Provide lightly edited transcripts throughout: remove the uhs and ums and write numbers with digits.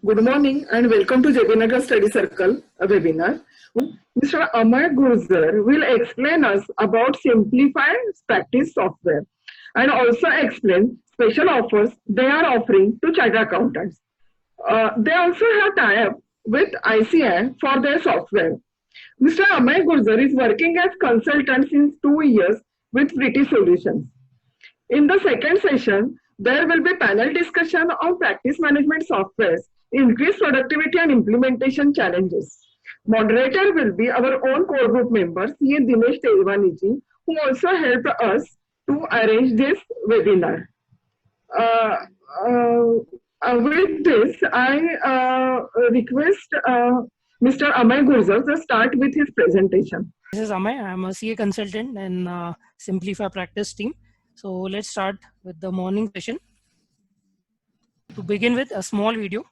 Good morning and welcome to JP Nagar Study Circle webinar. Mr. Amay Gurjar will explain us about Simplify Practice software and also explain special offers they are offering to chartered accountants. They also have tie-up with ICI for their software. Mr. Amay Gurjar is working as consultant since 2 years with British Solutions. In the second session, there will be panel discussion on practice management softwares, increased productivity and implementation challenges. Moderator will be our own core group member, CA Dinesh Tejwaniji, who also helped us to arrange this webinar. Uh, with this, I request Mr. Amay Gurjar to start with his presentation. This is Amay. I'm a CA consultant in Simplify Practice team. So let's start with the morning session. To begin with, a small video.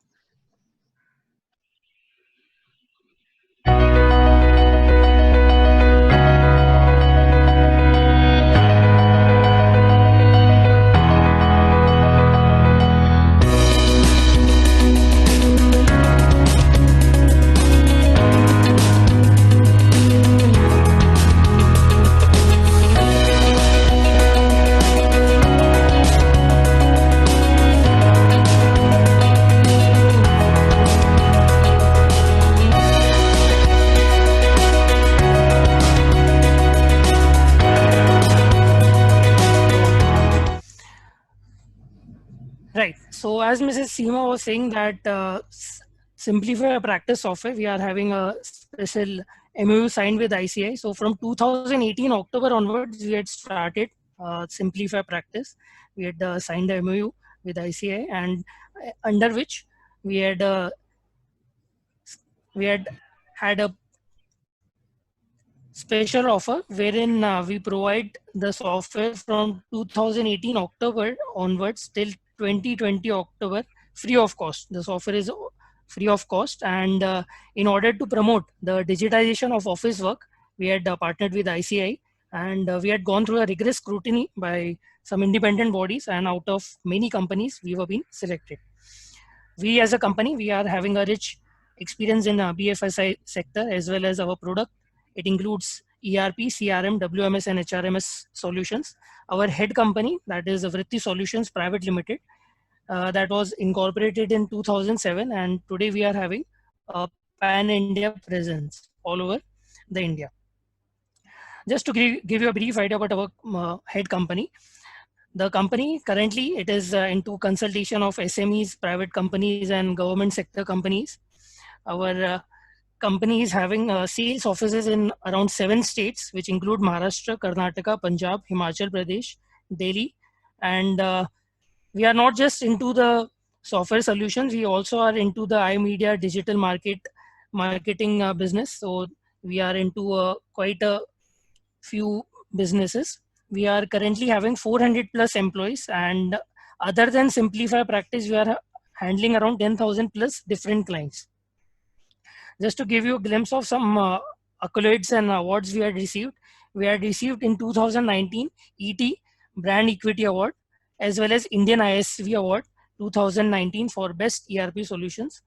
Right. So as Mrs. Seema was saying that Simplify Practice software, we are having a special MOU signed with ICI. So from 2018 October onwards, we had started Simplify Practice. We had signed the MOU with ICI, and under which we had had a special offer wherein we provide the software from 2018 October onwards till 2020 October free of cost. The software is free of cost, and in order to promote the digitization of office work, we had partnered with ICI, and we had gone through a rigorous scrutiny by some independent bodies, and out of many companies we were being selected. We as a company, we are having a rich experience in BFSI sector as well as our product. It includes ERP, CRM, WMS and HRMS solutions. Our head company, that is Vritti Solutions Private Limited, that was incorporated in 2007, and today we are having a pan-India presence all over the India. Just to give you a brief idea about our head company. The company currently, it is into consultation of SMEs, private companies and government sector companies. Our company is having sales offices in around 7 states, which include Maharashtra, Karnataka, Punjab, Himachal Pradesh, Delhi. And we are not just into the software solutions, we also are into the iMedia digital marketing business. So we are into quite a few businesses. We are currently having 400 plus employees, and other than Simplify Practice, we are handling around 10,000 plus different clients. Just to give you a glimpse of some accolades and awards we had received in 2019 ET Brand Equity Award, as well as Indian ISV Award 2019 for Best ERP Solutions.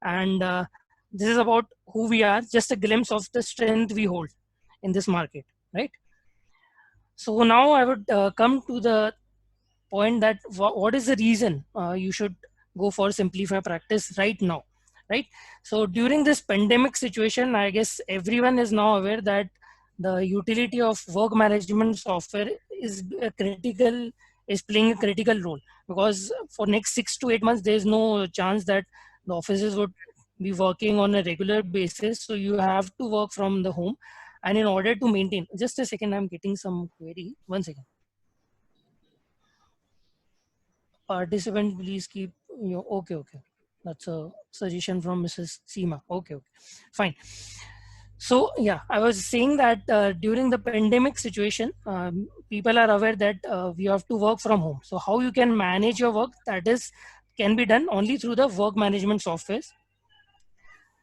And this is about who we are, just a glimpse of the strength we hold in this market, right? So now I would come to the point that what is the reason you should go for Simplify Practice right now, right? So during this pandemic situation, I guess everyone is now aware that the utility of work management software is playing a critical role, because for next 6 to 8 months, there is no chance that the offices would be working on a regular basis. So you have to work from the home. And in order to maintain, just a second, I'm getting some query. 1 second. Participant, please keep okay. That's a suggestion from Mrs. Seema. Okay, fine. So yeah, I was saying that during the pandemic situation, people are aware that we have to work from home. So how you can manage your work, can be done only through the work management softwares.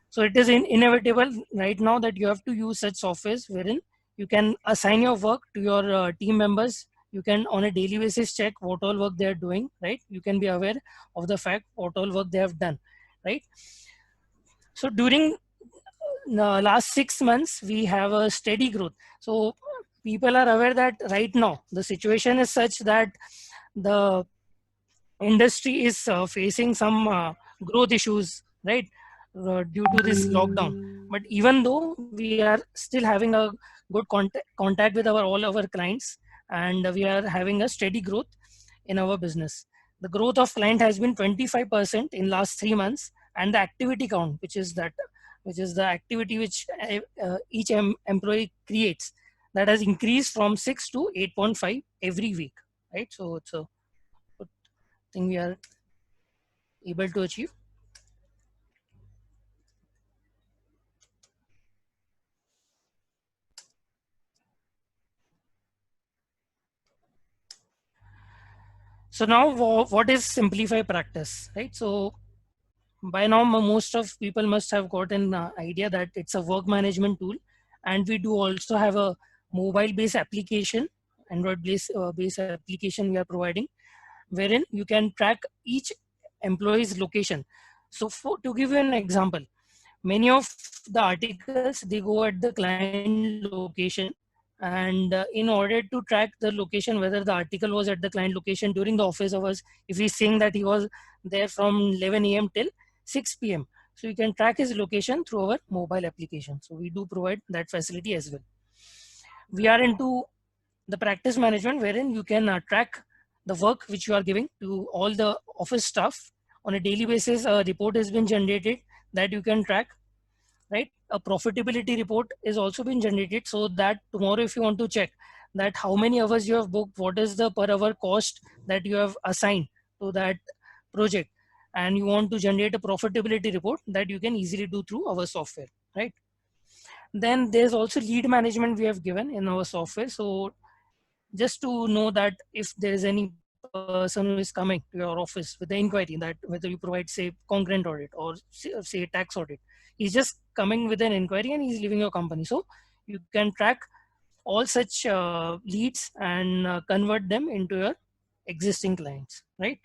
So it is inevitable right now that you have to use such softwares wherein you can assign your work to your team members. You can on a daily basis check what all work they are doing, right? You can be aware of the fact what all work they have done. right? So during the last 6 months, we have a steady growth. So people are aware that right now the situation is such that the industry is facing some growth issues, right, due to this lockdown. But even though we are still having a good contact with all our clients, and we are having a steady growth in our business. The growth of client has been 25% in last 3 months, and the activity count, which is the activity which each employee creates, that has increased from 6 to 8.5 every week, right? So it's a good thing we are able to achieve. So now what is Simplify Practice, right? So by now most of people must have got an idea that it's a work management tool, and we do also have a mobile based application, Android based application we are providing, wherein you can track each employee's location. So to give you an example, many of the articles, they go at the client location, and in order to track the location, whether the article was at the client location during the office hours, if he's saying that he was there from 11 a.m. till 6 p.m., so you can track his location through our mobile application. So we do provide that facility as well. We are into the practice management, wherein you can track the work which you are giving to all the office staff on a daily basis. A report has been generated that you can track, right? A profitability report is also been generated, so that tomorrow if you want to check that how many hours you have booked, what is the per hour cost that you have assigned to that project, and you want to generate a profitability report, that you can easily do through our software, right? Then there's also lead management we have given in our software. So just to know that if there is any person who is coming to your office with the inquiry that whether you provide, say, concurrent audit or say tax audit, he's just coming with an inquiry and he's leaving your company. So you can track all such leads and convert them into your existing clients, right?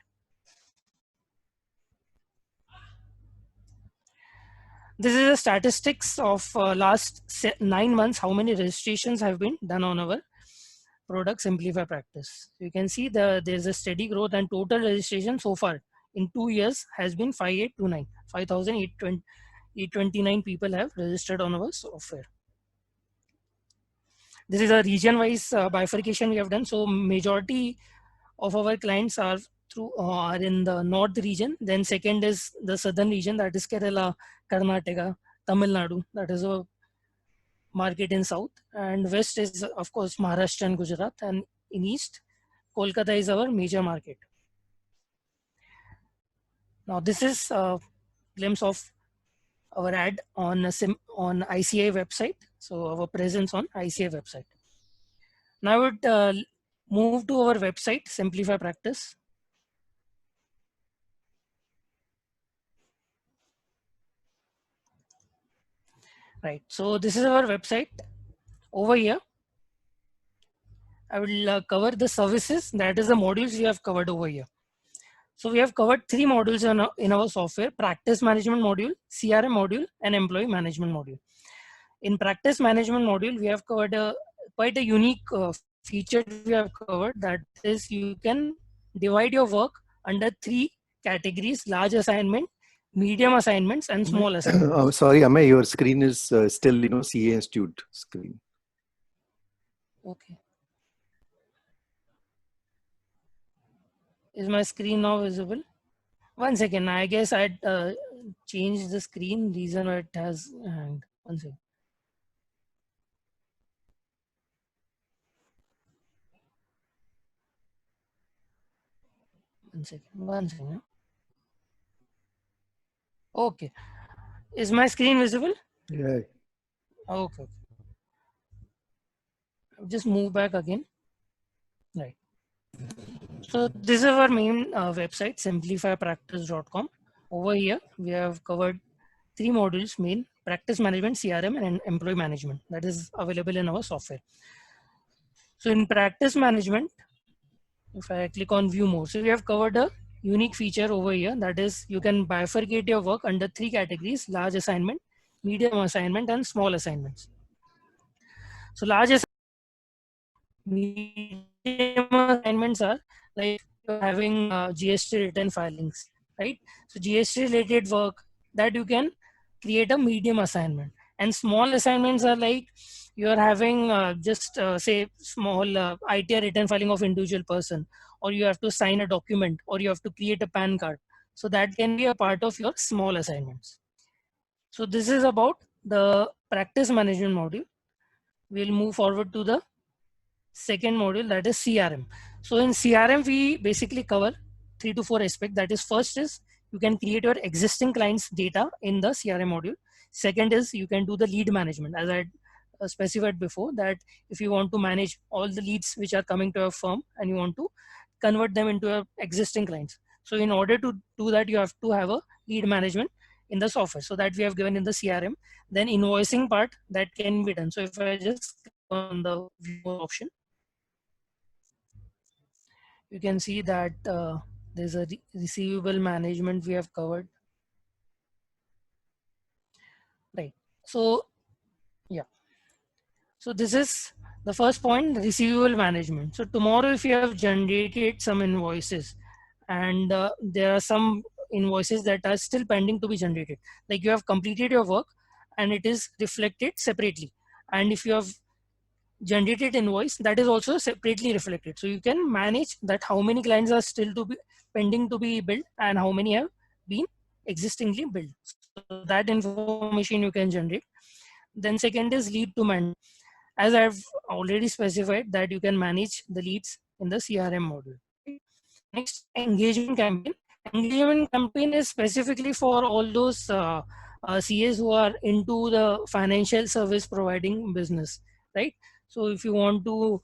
This is the statistics of last 9 months, how many registrations have been done on our product Simplify Practice. So you can see there's a steady growth, and total registration so far in 2 years has been 5829. 5,829 people have registered on our software. This is a region-wise bifurcation we have done. So majority of our clients are in the north region. Then second is the southern region, that is Kerala, Karnataka, Tamil Nadu. That is a market in south, and west is of course Maharashtra and Gujarat, and in east Kolkata is our major market. Now this is a glimpse of our ad on ICAI website, so our presence on ICAI website. Now I would move to our website Simplify Practice. Right, so this is our website. Over here I will cover the services, that is the modules we have covered over here. So we have covered 3 modules in our software: practice management module, CRM module, and employee management module. In practice management module, we have covered quite a unique feature we have covered, that is you can divide your work under 3 categories: large assignment, medium assignments, and small assignments. Sorry, Amay, your screen is still, CA Institute screen. Okay. Is my screen now visible? One second, I guess I'd changed the screen, reason why it has hanged. One second. One second. Okay. Is my screen visible? Yeah. Okay. Just move back again. Right. So this is our main website, simplifypractice.com. Over here, we have covered 3 modules: main, practice management, CRM, and employee management, that is available in our software. So in practice management, if I click on view more, so we have covered a unique feature over here, that is you can bifurcate your work under 3 categories: large assignment, medium assignment, and small assignments. So large medium assignments are like you're having GST return filings, right? So GST related work, that you can create a medium assignment. And small assignments are like you're having just say small ITR return filing of individual person, or you have to sign a document, or you have to create a PAN card. So that can be a part of your small assignments. So this is about the practice management module. We'll move forward to the second module, that is CRM. So in CRM we basically cover 3 to 4 aspects. That is, first is you can create your existing clients data in the CRM module. Second is you can do the lead management, as I specified before, that if you want to manage all the leads which are coming to your firm and you want to convert them into your existing clients. So in order to do that, you have to have a lead management in the software, so that we have given in the CRM. Then invoicing part, that can be done. So if I just click on the view option, you can see that there's a receivable management we have covered, right? So yeah, so this is the first point, receivable management. So tomorrow if you have generated some invoices, and there are some invoices that are still pending to be generated, like you have completed your work and it is reflected separately, and if you have generated invoice, that is also separately reflected. So you can manage that how many clients are still to be pending to be billed and how many have been existingly billed. So that information you can generate. Then second is lead to man. As I've already specified that you can manage the leads in the CRM module. Next, engagement campaign. Engagement campaign is specifically for all those CAs who are into the financial service providing business, right? So if you want to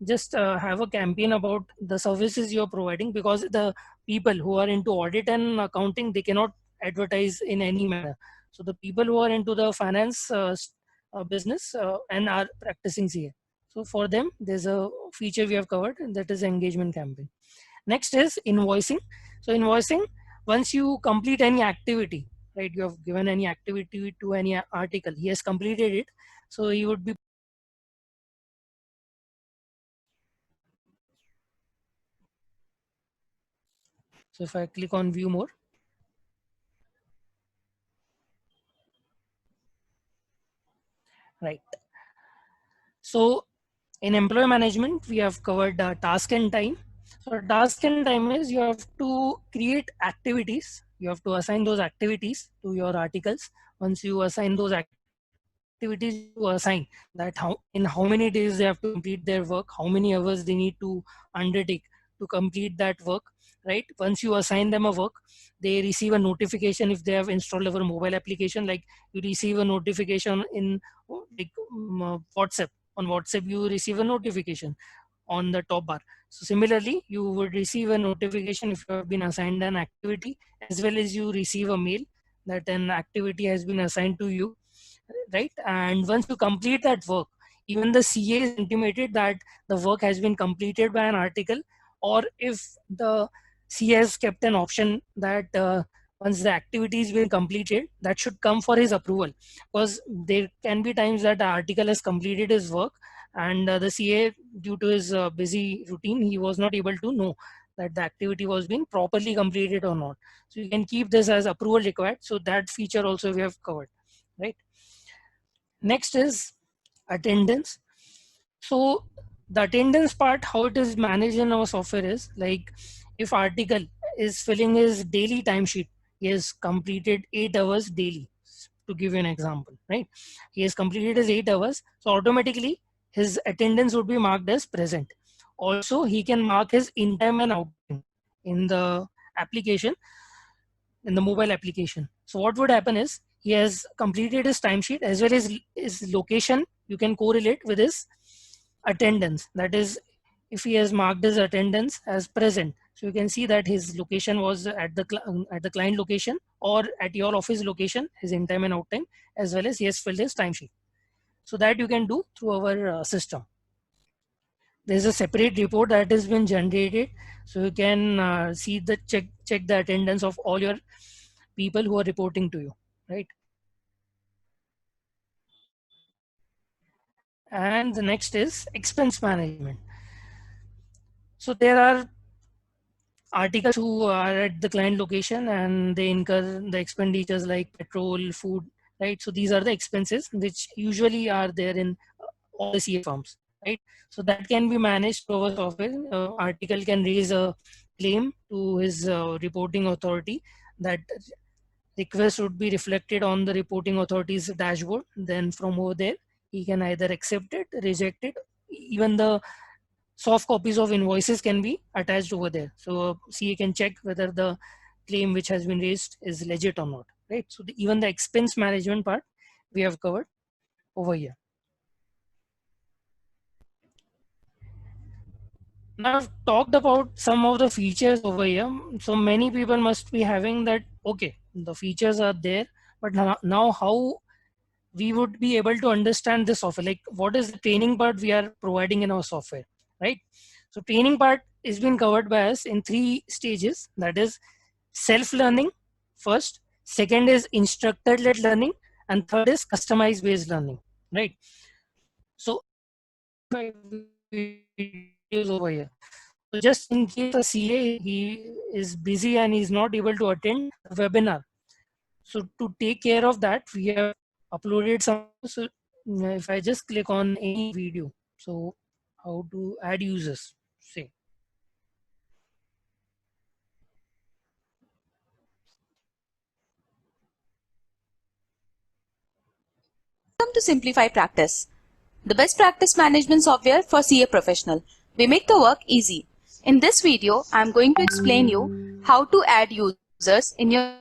just have a campaign about the services you're providing, because the people who are into audit and accounting, they cannot advertise in any manner. So the people who are into the finance business and are practicing CA. So for them, there's a feature we have covered, and that is engagement campaign. Next is invoicing. So invoicing, once you complete any activity, right? You have given any activity to any article, he has completed it. So he would be, so if I click on view more, right? So in employee management, we have covered task and time. So task and time is you have to create activities. You have to assign those activities to your articles. Once you assign those activities, you assign that how many days they have to complete their work, how many hours they need to undertake to complete that work, right? Once you assign them a work, they receive a notification if they have installed our mobile application. Like you receive a notification in like WhatsApp. On WhatsApp, you receive a notification on the top bar. So similarly, you would receive a notification if you have been assigned an activity, as well as you receive a mail that an activity has been assigned to you, right? And once you complete that work, even the CA is intimated that the work has been completed by an article, or if the CA has kept an option that once the activity has been completed, that should come for his approval, because there can be times that the article has completed his work and the CA, due to his busy routine, he was not able to know that the activity was being properly completed or not. So you can keep this as approval required. So that feature also we have covered, right? Next is attendance. So the attendance part, how it is managed in our software is like, if article is filling his daily timesheet, he has completed 8 hours daily, to give you an example, right? He has completed his 8 hours, so automatically his attendance would be marked as present. Also, he can mark his in time and out time in the application, in the mobile application. So what would happen is, he has completed his timesheet as well as his location. You can correlate with his attendance. That is, if he has marked his attendance as present, so you can see that his location was at the client location or at your office location, his in time and out time, as well as he has filled his timesheet. So that you can do through our system. there's a separate report that has been generated, so you can see the check the attendance of all your people who are reporting to you, right? And the next is expense management. So there are articles who are at the client location and they incur the expenditures like petrol, food, right? So these are the expenses which usually are there in all the CA firms, right? So that can be managed through our software. Article can raise a claim to his reporting authority. That request would be reflected on the reporting authority's dashboard. Then from over there, he can either accept it, reject it. Even the soft copies of invoices can be attached over there. So CA can check whether the claim which has been raised is legit or not, right? So even the expense management part we have covered over here. Now I've talked about some of the features over here. So many people must be having that, okay, the features are there, but now how we would be able to understand the software, like what is the training part we are providing in our software, right? So training part is being covered by us in 3 stages. That is self-learning first, second is instructor-led learning, and third is customized based learning, right? So videos over here. So just in case a CA he is busy and he's not able to attend the webinar. So to take care of that, we have uploaded some. So if I just click on any video, so how to add users, say. Welcome to Simplify Practice, the best practice management software for CA professional. We make the work easy. In this video, I am going to explain you how to add users in your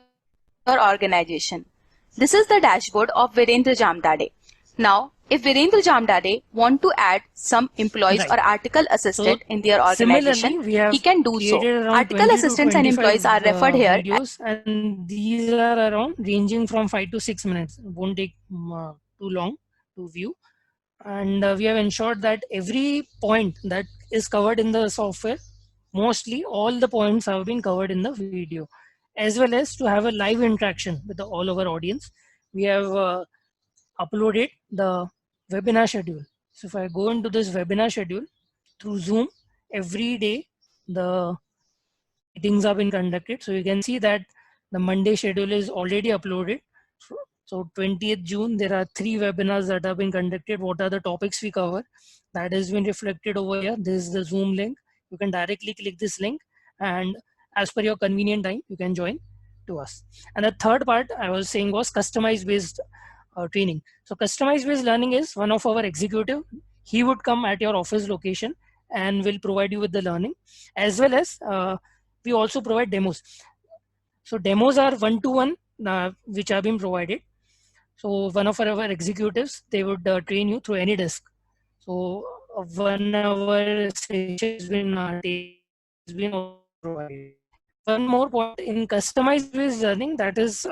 organization. This is the dashboard of Virendra Jamdade. Now, if Virendra Jamdade want to add some employees Right. or article assistant So in their organization, we have he can do so. created around Article 20 to assistants and employees are 25 referred here. videos, and these are around ranging from 5 to 6 minutes. It won't take too long to view. And we have ensured that every point that is covered in the software, mostly all the points have been covered in the video, as well as to have a live interaction with all of our audience. We have uploaded the webinar schedule. So if I go into this webinar schedule through Zoom, every day the meetings have been conducted. So you can see that the Monday schedule is already uploaded. So 20th June, there are 3 webinars that have been conducted. What are the topics we cover? That has been reflected over here. This is the Zoom link. You can directly click this link, and as per your convenient time, you can join to us. And the third part I was saying was customized based training. So customized based learning is one of our executive. He would come at your office location and will provide you with the learning, as well as we also provide demos. So demos are one-to-one, which have been provided. So one of our executives, they would train you through any desk. So 1 hour session has been provided. One more point in customized based learning, that is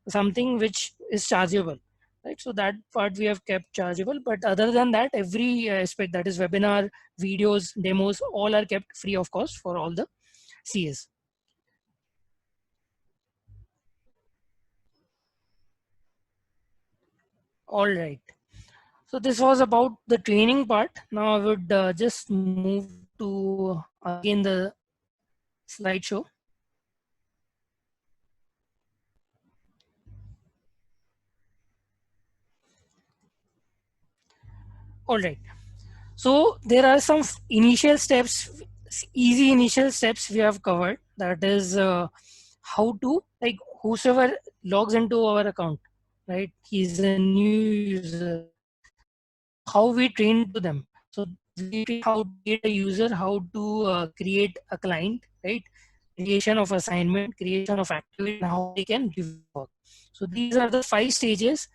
something which is chargeable, right? So that part we have kept chargeable, but other than that, every aspect, that is webinar, videos, demos, all are kept free of cost for all the CAs. All right. So this was about the training part. Now I would just move to again the slideshow. All right. So there are some initial steps, easy initial steps we have covered. That is how to, like, whosoever logs into our account, right? He's a new user. How we train to them. So we train how to create a user, how to create a client, right? Creation of assignment, creation of activity, and how they can give work. So these are the 5 stages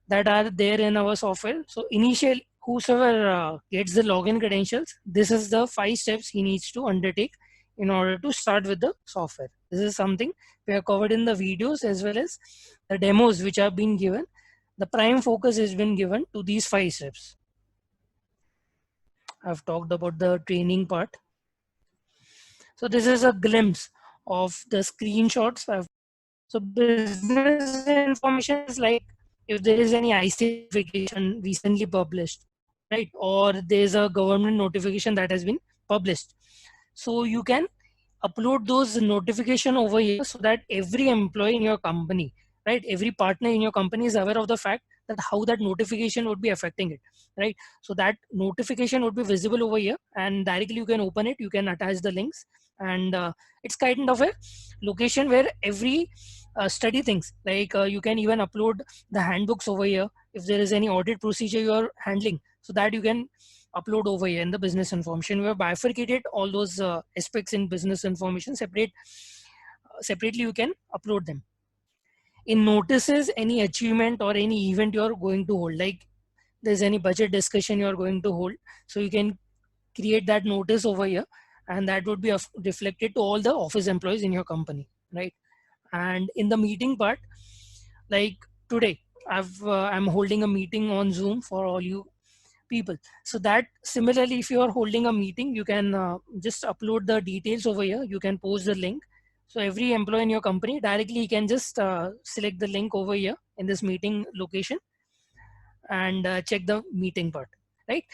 that are there in our software. So initial, whosoever gets the login credentials, this is the 5 steps he needs to undertake in order to start with the software. This is something we have covered in the videos as well as the demos which have been given. The prime focus has been given to these 5 steps. I've talked about the training part. So this is a glimpse of the screenshots. So business information is like if there is any IC notification recently published, right? Or there's a government notification that has been published. So you can upload those notification over here so that every employee in your company, right? Every partner in your company is aware of the fact that how that notification would be affecting it, right? So that notification would be visible over here and directly you can open it, you can attach the links, and it's kind of a location where every study things like you can even upload the handbooks over here if there is any audit procedure you are handling, so that you can upload over here in the business information. We have bifurcated all those aspects in business information separately you can upload them. In notices, any achievement or any event you are going to hold, like there's any budget discussion you are going to hold, so you can create that notice over here and that would be reflected to all the office employees in your company, right? And in the meeting part, like today I'm holding a meeting on Zoom for all you people, so that similarly if you are holding a meeting you can just upload the details over here, you can post the link, so every employee in your company directly you can just select the link over here in this meeting location and check the meeting part, right?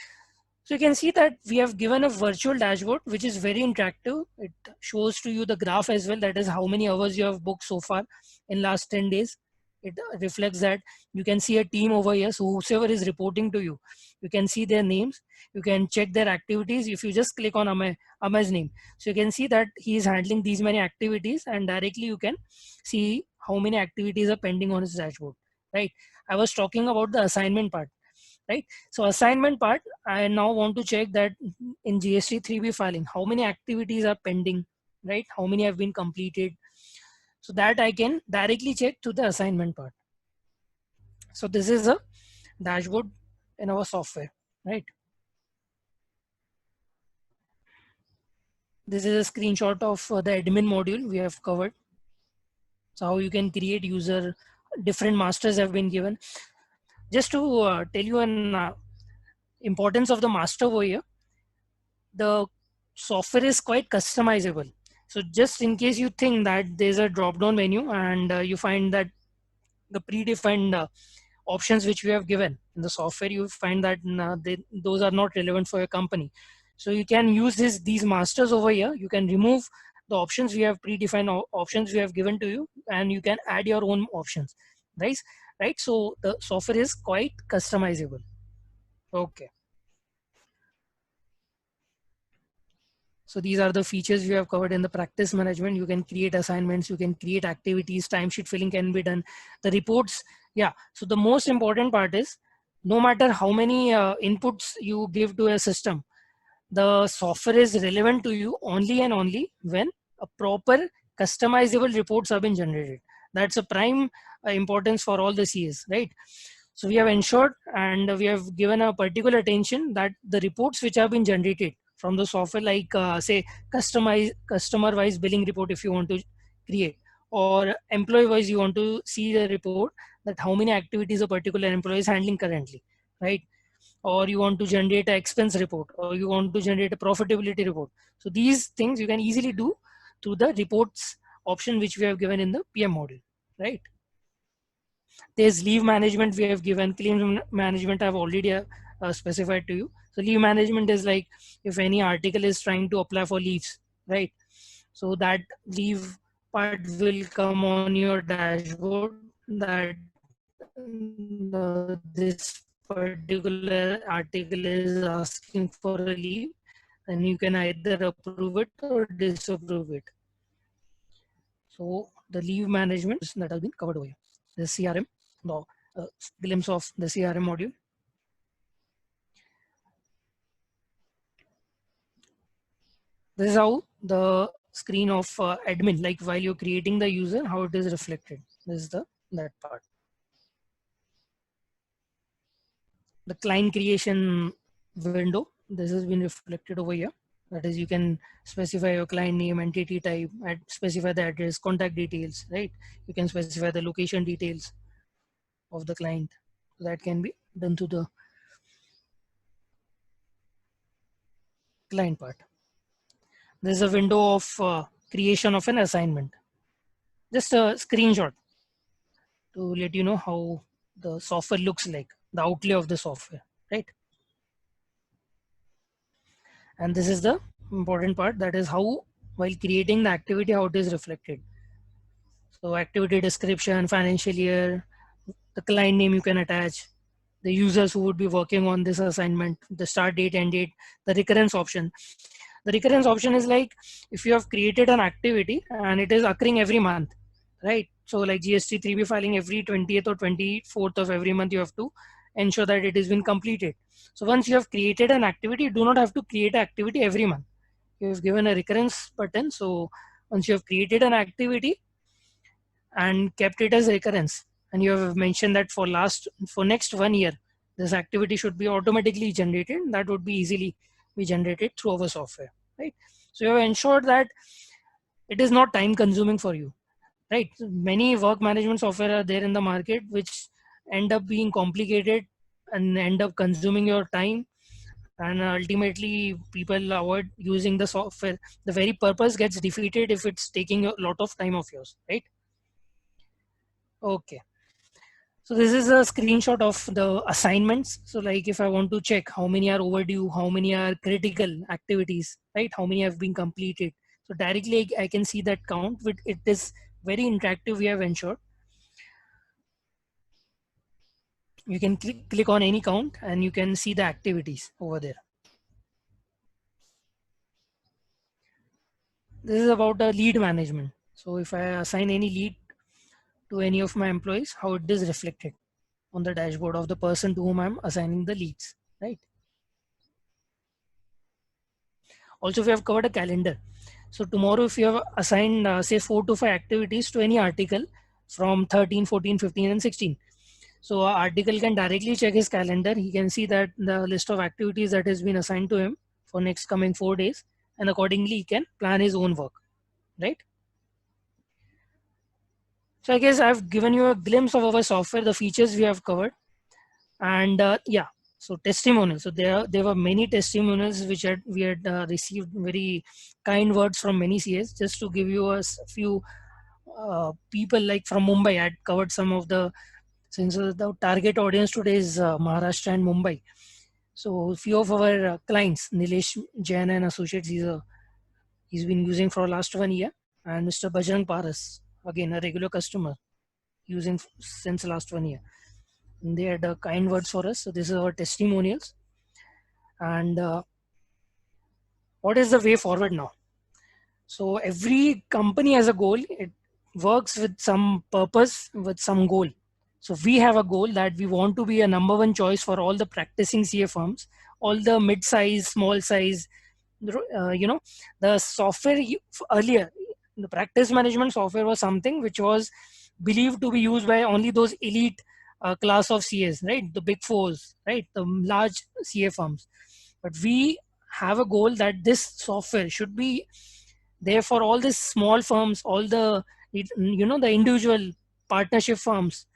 So you can see that we have given a virtual dashboard which is very interactive. It shows to you the graph as well, that is how many hours you have booked so far in last 10 days. It reflects that. You can see a team over here, so whoever is reporting to you, you can see their names, you can check their activities. If you just click on Amay's name, so you can see that he is handling these many activities and directly you can see how many activities are pending on his dashboard, right? I was talking about the assignment part, right? So assignment part, I now want to check that in GST 3B filing, how many activities are pending, right? How many have been completed, so that I can directly check to the assignment part. So this is a dashboard in our software, right? This is a screenshot of the admin module we have covered. So how you can create user, different masters have been given. Just to tell you an importance of the master over here, the software is quite customizable. So just in case you think that there's a drop down menu and you find that the predefined options which we have given in the software, you find that those are not relevant for your company. So you can use these masters over here. You can remove the options we have predefined options we have given to you, and you can add your own options, right? Right. So the software is quite customizable. Okay. So these are the features we have covered in the practice management. You can create assignments, you can create activities, timesheet filling can be done, the reports. Yeah. So the most important part is no matter how many inputs you give to a system, the software is relevant to you only and only when a proper customizable reports have been generated. That's a prime importance for all the CAs, right? So we have ensured and we have given a particular attention that the reports which have been generated from the software, like say customer wise billing report if you want to create, or employee wise you want to see the report that how many activities a particular employee is handling currently, right? Or you want to generate an expense report, or you want to generate a profitability report. So these things you can easily do through the reports option which we have given in the PM module, right? There's leave management we have given, claims management I've already specified to you. So leave management is like if any article is trying to apply for leaves, right? So that leave part will come on your dashboard that this particular article is asking for a leave, and you can either approve it or disapprove it. So the leave management that has been covered over here. The CRM, the glimpse of the CRM module. This is how the screen of admin, like while you're creating the user, how it is reflected. This is that part. The client creation window, this has been reflected over here. That is, you can specify your client name, entity type, specify the address, contact details, right? You can specify the location details of the client. That can be done to the client part. There's a window of creation of an assignment. Just a screenshot to let you know how the software looks like, the outlay of the software, right? And this is the important part, that is how, while creating the activity, how it is reflected. So activity description, financial year, the client name you can attach, the users who would be working on this assignment, the start date, end date, the recurrence option. The recurrence option is like if you have created an activity and it is occurring every month, right? So like GST 3B filing every 20th or 24th of every month, you have to ensure that it has been completed. So once you have created an activity, you do not have to create an activity every month. You have given a recurrence button. So once you have created an activity and kept it as recurrence, and you have mentioned that for next 1 year, this activity should be automatically generated, that would be easily be generated through our software, right? So you have ensured that it is not time consuming for you, right? Many work management software are there in the market which end up being complicated and end up consuming your time, and ultimately people avoid using the software. The very purpose gets defeated if it's taking a lot of time of yours, right? Okay, so this is a screenshot of the assignments. So like if I want to check how many are overdue, how many are critical activities, right? How many have been completed. So directly I can see that count. With it is very interactive, we have ensured. You can click on any count and you can see the activities over there. This is about the lead management. So if I assign any lead to any of my employees, how it is reflected on the dashboard of the person to whom I'm assigning the leads, right? Also, we have covered a calendar. So tomorrow, if you have assigned, say 4 to 5 activities to any article from 13, 14, 15, and 16. So our article can directly check his calendar. He can see that the list of activities that has been assigned to him for next coming 4 days. And accordingly, he can plan his own work, right? So I guess I've given you a glimpse of our software, the features we have covered. And yeah, so testimonials. So there were many testimonials which we had received very kind words from many CAs. Just to give you a few people like from Mumbai, I had covered some of the, since the target audience today is Maharashtra and Mumbai. So a few of our clients, Nilesh Jain and Associates, he's been using for last 1 year, and Mr. Bajrang Paras, again a regular customer, using since last 1 year. And they had kind words for us. So this is our testimonials. And what is the way forward now? So every company has a goal. It works with some purpose, with some goal. So we have a goal that we want to be a #1 choice for all the practicing CA firms, all the mid-size, small size. The software earlier, the practice management software was something which was believed to be used by only those elite class of CAs, right? The big fours, right? The large CA firms. But we have a goal that this software should be there for all these small firms, all the, the individual partnership firms.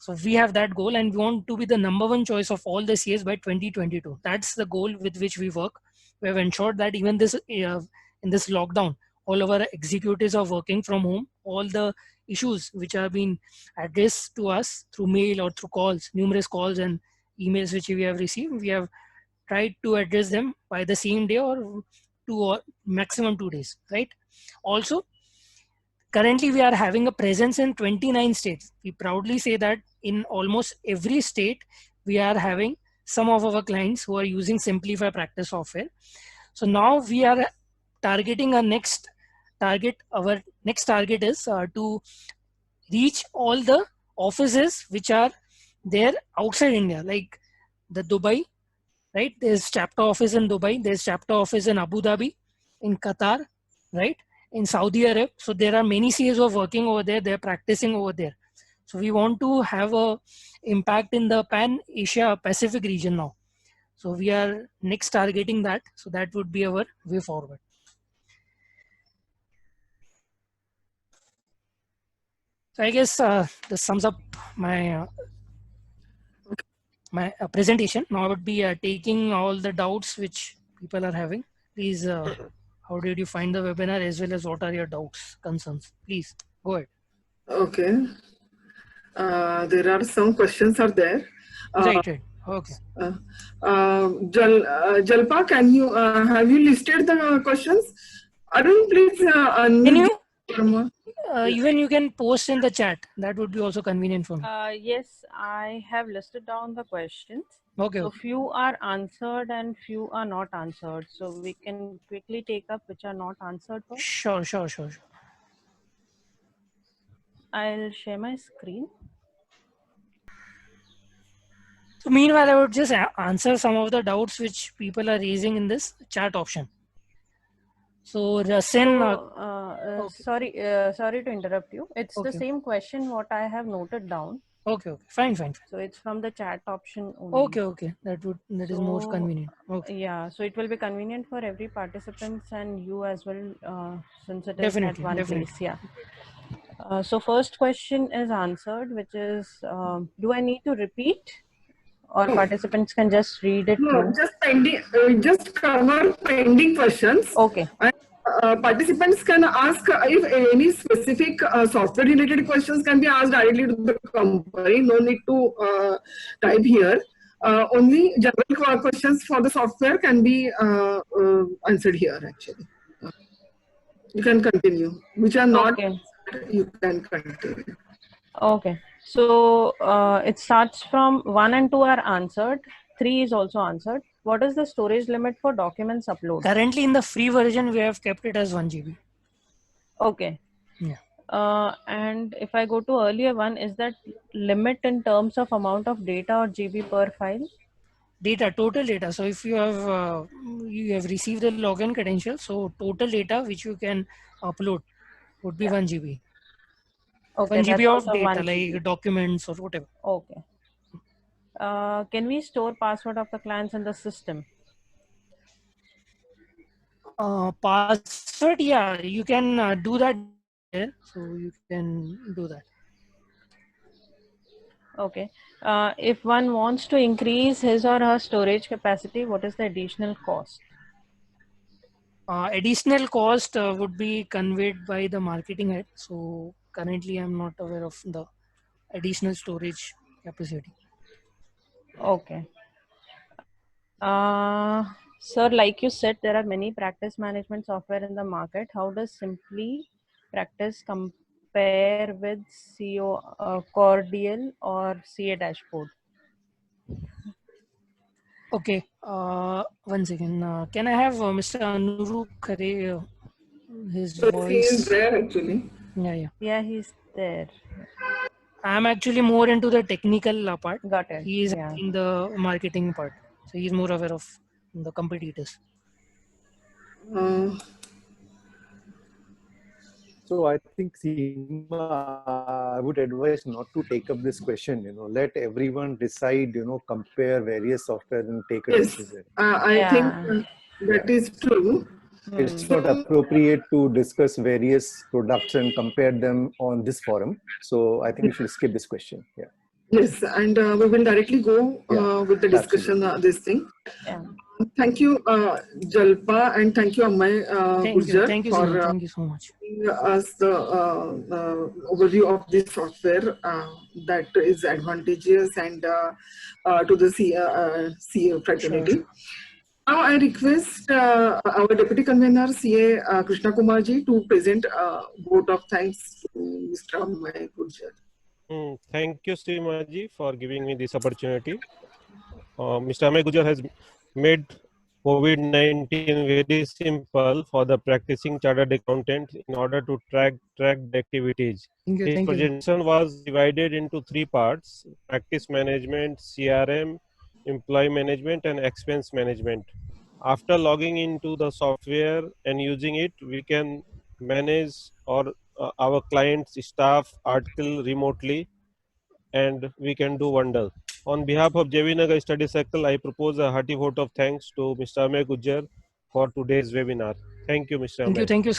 So we have that goal, and we want to be the #1 choice of all the CAs by 2022. That's the goal with which we work. We have ensured that even this in this lockdown, all of our executives are working from home. All the issues which are being addressed to us through mail or through calls, numerous calls and emails which we have received, we have tried to address them by the same day or maximum 2 days, right? Also, currently we are having a presence in 29 states. We proudly say that in almost every state, we are having some of our clients who are using Simplify Practice software. So now we are targeting our next target. Our next target is to reach all the offices which are there outside India, like the Dubai, right? There's chapter office in Dubai. There's chapter office in Abu Dhabi, in Qatar, right? In Saudi Arabia. So there are many CAs who are working over there. They're practicing over there. So we want to have a impact in the Pan Asia Pacific region now. So we are next targeting that. So that would be our way forward. So I guess this sums up my presentation. Now I would be taking all the doubts which people are having please, how did you find the webinar as well as what are your doubts, concerns? Please go ahead. Okay. There are some questions are there. Right. Okay. Jalpa, can you have you listed the questions? Arun, please Can unmute. you, even you can post in the chat. That would be also convenient for me. Yes, I have listed down the questions. Okay. So few are answered and few are not answered. So we can quickly take up which are not answered first. Sure. I'll share my screen. So meanwhile, I would just answer some of the doubts which people are raising in this chat option. So Rasin, Sorry to interrupt you. It's the same question what I have noted down. Okay. Fine. So it's from the chat option only. Okay. That is more convenient. Okay. Yeah, so it will be convenient for every participants and you as well, since it is Definitely, at one definitely. place. Yeah. So first question is answered, which is, do I need to repeat, or participants can just read it? No, just pending. Just cover pending questions. Okay. And participants can ask if any specific software-related questions can be asked directly to the company. No need to type here. Only general questions for the software can be answered here. Actually, you can continue. Which are not, you can continue. Okay. So it starts from 1 and 2 are answered. 3 is also answered. What is the storage limit for documents upload? Currently in the free version, we have kept it as 1 GB. Okay. Yeah. And if I go to earlier one, is that limit in terms of amount of data or GB per file? Data, total data. So if you have received the login credentials, so total data which you can upload would be 1 GB. Okay, 1 GB of also data, 1 GB. like documents or whatever. Okay. Can we store password of the clients in the system? Password, yeah, you can do that there. So you can do that. Okay. If one wants to increase his or her storage capacity, what is the additional cost? Additional cost would be conveyed by the marketing head. So currently I'm not aware of the additional storage capacity. Okay. Sir, like you said, there are many practice management software in the market. How does Simply Practice compare with CO Cordial or CA Dashboard? Okay, 1 second. Can I have Mr. Anurup Khare, his voice? He is there actually. Yeah, he's there. I'm actually more into the technical part. Got it. He is in the marketing part, so he's more aware of the competitors. So I think Seema, I would advise not to take up this question. Let everyone decide. Compare various software and take a decision. I think that is true. It's not appropriate to discuss various products and compare them on this forum. So I think we should skip this question. Yeah. Yes, and we will directly go with the discussion this thing. Yeah. Thank you, Jalpa, and thank you, Amay Gurjar, thank you so much. Giving us the overview of this software that is advantageous and to the CA fraternity. Sure. Now I request our Deputy Convener, CA Krishna Kumarji, to present a vote of thanks to Mr. Amay Gurjar. Thank you, Seemaji, for giving me this opportunity. Mr. Amay Gurjar has made COVID-19 very simple for the practicing chartered accountant in order to track the activities. His presentation was divided into 3 parts: practice management, CRM, employee management, and expense management. After logging into the software and using it, we can manage our clients' staff article remotely, and we can do wonders. On behalf of JV Nagar Study Circle, I propose a hearty vote of thanks to Mr. Amay Gurjar for today's webinar. Thank you, Mr. Amay. Thank you.